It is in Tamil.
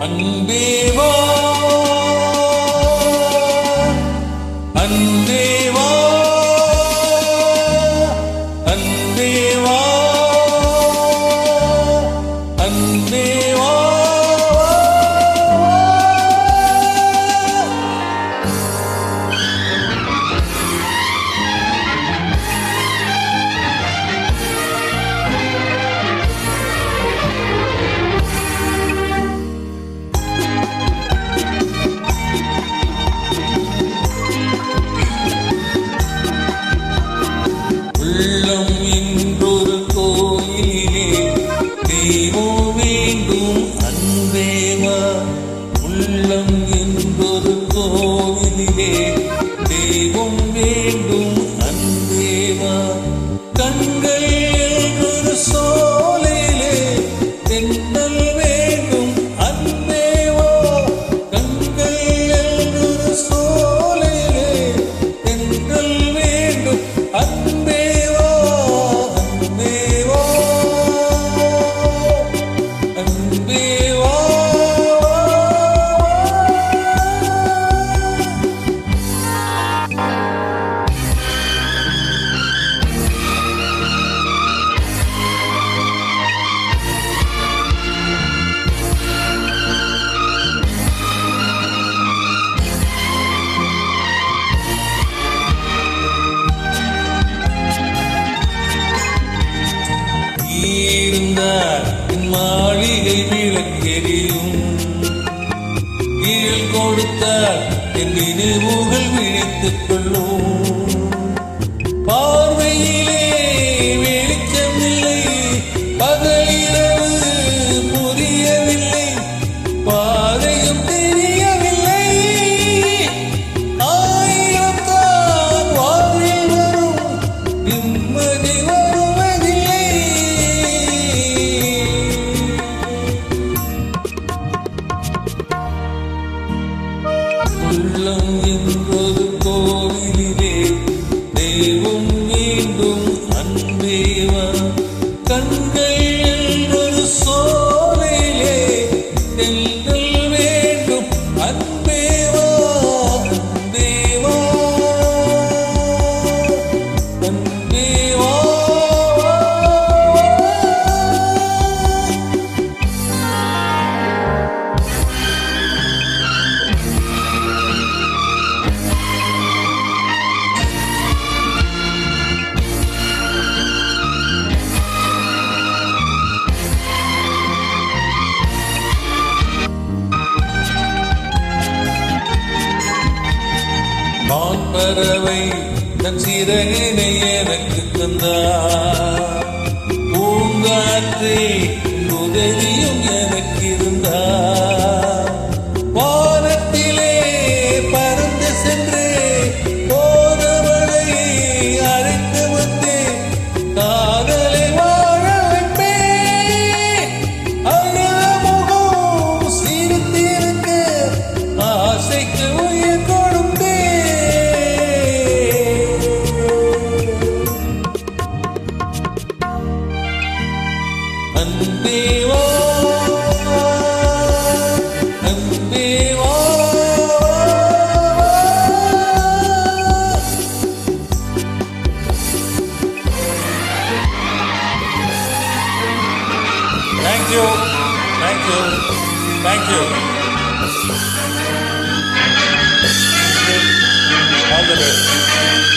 அன்பே வா அன்பே வா அன்பே வா அன்பே வா உள்ளம் என்றொரு கோயிலே தெய்வம் வேண்டும் அன்பேவா. உள்ளம் என்றொரு கோவிலே தெய்வம் வேண்டும் அன்பேவா. கண்கள் என்றொரு சோலையிலே தென்னல் வேண்டும் அன்பேவா. கண்கள் என்றொரு சோலையிலே தென்னல் வேண்டும் அன்பே. இருந்தார் மாளிகை விளக்கெரியும். கீழ் கொடுத்தார் என் நினைவுகள் விழித்துக் கொள்ளும். பார்வையிலே வெளிச்சமில்லை, பகலிரவு புரியவில்லை, பாதையும் தெரியவில்லை. ஆயிரம் தான் வாழ்வில் வரும் நிம்மதி வருவதில்லை. உள்ளம் என்றொரு கோவிலே தெய்வம் வேண்டும் அன்பேவா. கண்கள் என்றொரு சோலையிலே தென்றல் வேண்டும் அன்பேவா. அன்பேவா அன்பேவா. பறவை தன் சிறகினை எனக்கு தந்தார். பூங்காற்றே உதவியும் எனக்கு இருந்தார். வானத்திலே பறந்து சென்று போனவளை அழைத்து வந்து காதலை வாழ வைப்பேன். அழமுகம் சிரித்திருக்க ஆசைக்கு உயிர் கொடுப்பேன். அன்பேவா அன்பேவா. Thank you, thank you, thank you. All the best.